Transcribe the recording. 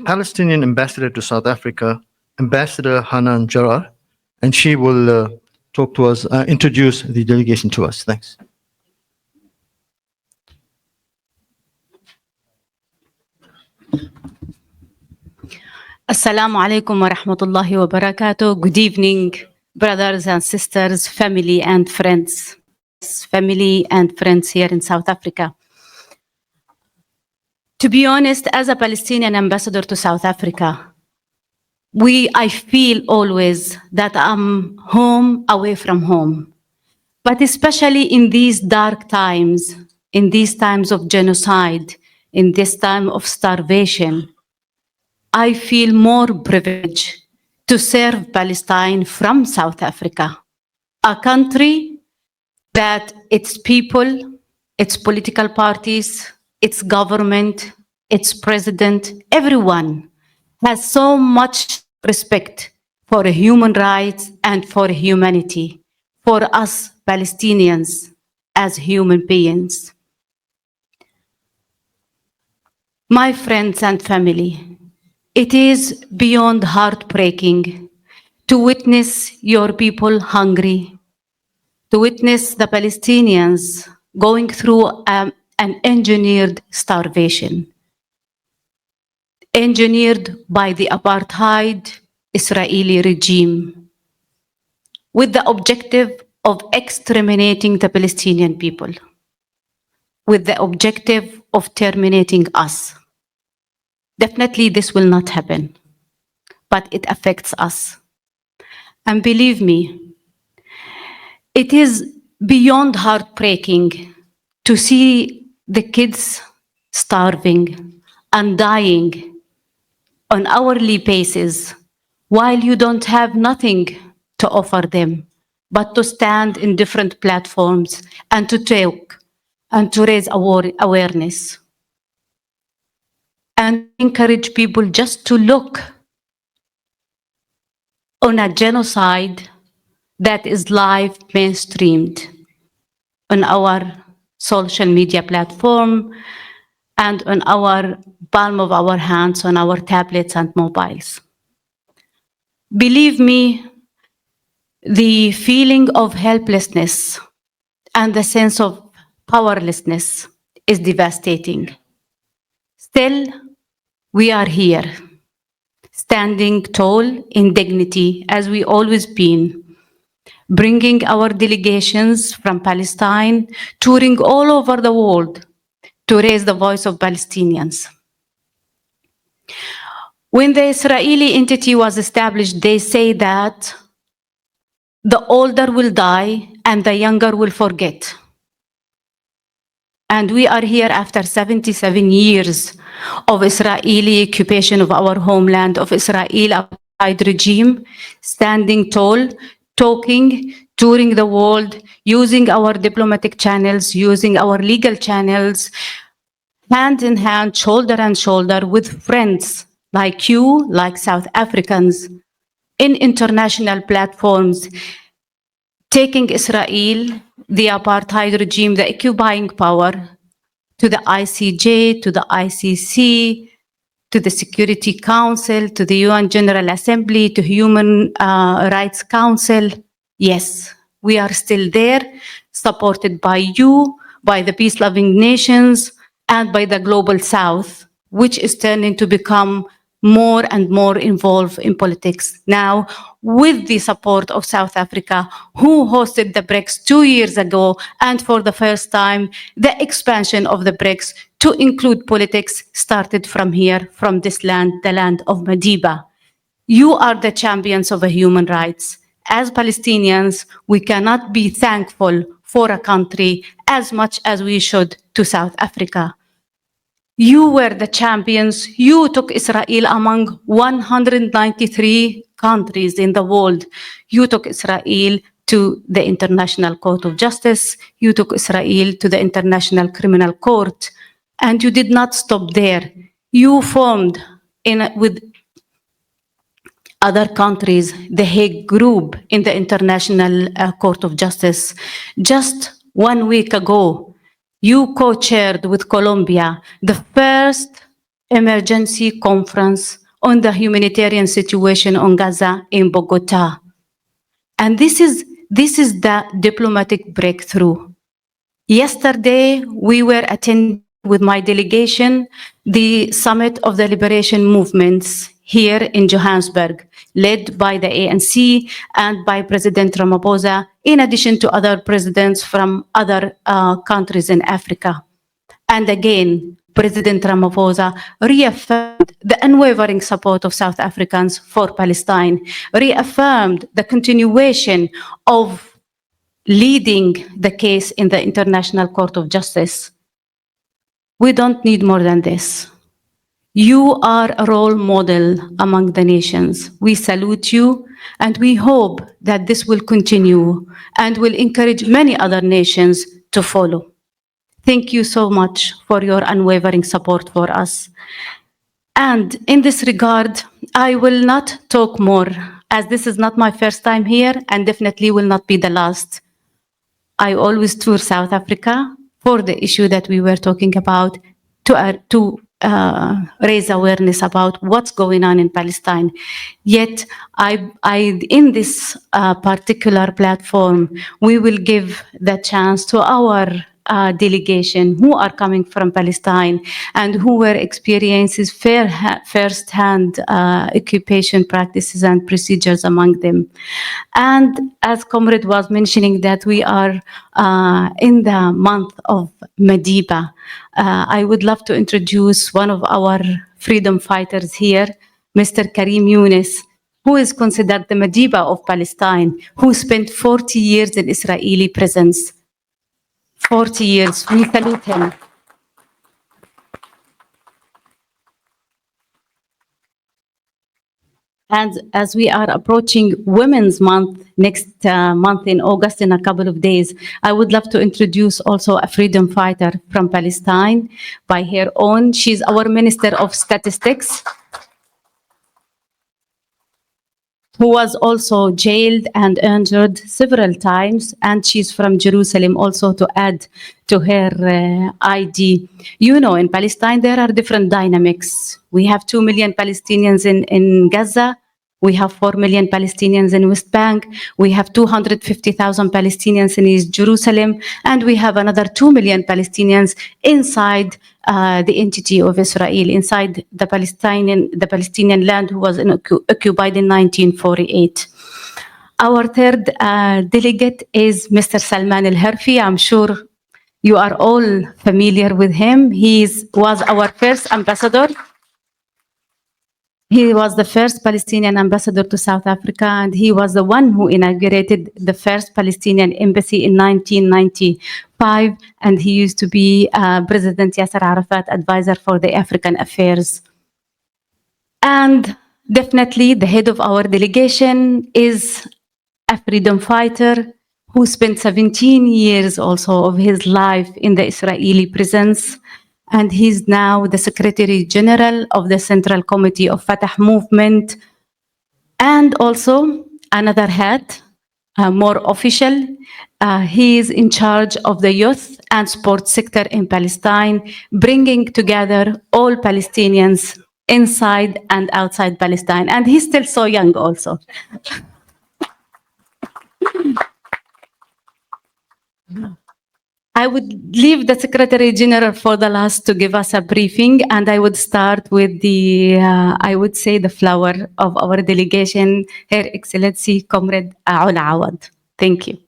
Palestinian Ambassador to South Africa, Ambassador Hanan Jarrah, and she will talk to us, introduce the delegation to us. Thanks. Assalamu alaikum wa rahmatullahi wa barakatuh. Good evening, brothers and sisters, family and friends. Family and friends here in South Africa. To be honest, as a Palestinian ambassador to South Africa, I feel always that I'm home away from home. But especially in these dark times, in these times of genocide, in this time of starvation, I feel more privileged to serve Palestine from South Africa, a country that its people, its political parties, its government, its president, everyone has so much respect for human rights and for humanity, for us Palestinians as human beings. My friends and family, it is beyond heartbreaking to witness your people hungry, to witness the Palestinians going through an engineered starvation, engineered by the apartheid Israeli regime, with the objective of exterminating the Palestinian people, with the objective of terminating us. Definitely this will not happen, but it affects us. And believe me, it is beyond heartbreaking to see the kids starving and dying on hourly basis while you don't have nothing to offer them, but to stand in different platforms and to talk and to raise awareness and encourage people just to look on a genocide that is live mainstreamed on our social media platform and on our palm of our hands, on our tablets and mobiles. Believe me, the feeling of helplessness and the sense of powerlessness is devastating. Still, we are here, standing tall in dignity as we always been, bringing our delegations from Palestine, touring all over the world to raise the voice of Palestinians. When the Israeli entity was established, they say that the older will die and the younger will forget. And we are here after 77 years of Israeli occupation of our homeland, of Israeli apartheid regime, standing tall, talking, touring the world, using our diplomatic channels, using our legal channels, hand in hand, shoulder and shoulder with friends like you, like South Africans, in international platforms, taking Israel, the apartheid regime, the occupying power, to the ICJ, to the ICC, to the Security Council, to the UN General Assembly, to Human Rights Council. Yes, we are still there, supported by you, by the peace-loving nations, and by the Global South, which is turning to become more and more involved in politics now, with the support of South Africa, who hosted the BRICS 2 years ago, and for the first time, the expansion of the BRICS to include politics started from here, from this land, the land of Madiba. You are the champions of human rights. As Palestinians, we cannot be thankful for a country as much as we should to South Africa. You were the champions. You took Israel among 193 countries in the world. You took Israel to the International Court of Justice. You took Israel to the International Criminal Court. And you did not stop there. You formed with other countries the Hague Group in the International Court of Justice. Just 1 week ago, you co-chaired with Colombia the first emergency conference on the humanitarian situation on Gaza in Bogota. And this is the diplomatic breakthrough. Yesterday, we were attending with my delegation the Summit of the Liberation Movements here in Johannesburg, led by the ANC and by President Ramaphosa, in addition to other presidents from other countries in Africa. And again, President Ramaphosa reaffirmed the unwavering support of South Africans for Palestine, reaffirmed the continuation of leading the case in the International Court of Justice. We don't need more than this. You are a role model among the nations. We salute you, and we hope that this will continue and will encourage many other nations to follow. Thank you so much for your unwavering support for us. And in this regard, I will not talk more, as this is not my first time here and definitely will not be the last. I always tour South Africa for the issue that we were talking about to raise awareness about what's going on in Palestine. Yet, in this particular platform, we will give the chance to our delegation who are coming from Palestine and who were experiencing first-hand occupation practices and procedures among them. And as Comrade was mentioning that we are in the month of Madiba, I would love to introduce one of our freedom fighters here, Mr. Karim Younes, who is considered the Madiba of Palestine, who spent 40 years in Israeli prisons. 40 years. We salute him. And as we are approaching Women's Month next month in August, in a couple of days, I would love to introduce also a freedom fighter from Palestine by her own. She's our Minister of Statistics, who was also jailed and injured several times, and she's from Jerusalem also to add to her ID. You know, in Palestine, there are different dynamics. We have 2 million Palestinians in Gaza. We have 4 million Palestinians in West Bank. We have 250,000 Palestinians in East Jerusalem. And we have another 2 million Palestinians inside the entity of Israel, inside the Palestinian land who was occupied in 1948. Our third delegate is Mr. Salman al-Harfi. I'm sure you are all familiar with him. He was our first ambassador. He was the first Palestinian ambassador to South Africa, and he was the one who inaugurated the first Palestinian embassy in 1995, and he used to be President Yasser Arafat advisor for the African affairs. And definitely the head of our delegation is a freedom fighter who spent 17 years also of his life in the Israeli prisons. And he's now the Secretary General of the Central Committee of Fatah Movement. And also another hat, more official, he is in charge of the youth and sports sector in Palestine, bringing together all Palestinians inside and outside Palestine. And he's still so young also. I would leave the Secretary General for the last to give us a briefing, and I would start with the, I would say, the flower of our delegation, Her Excellency Comrade Aoul Awad. Thank you.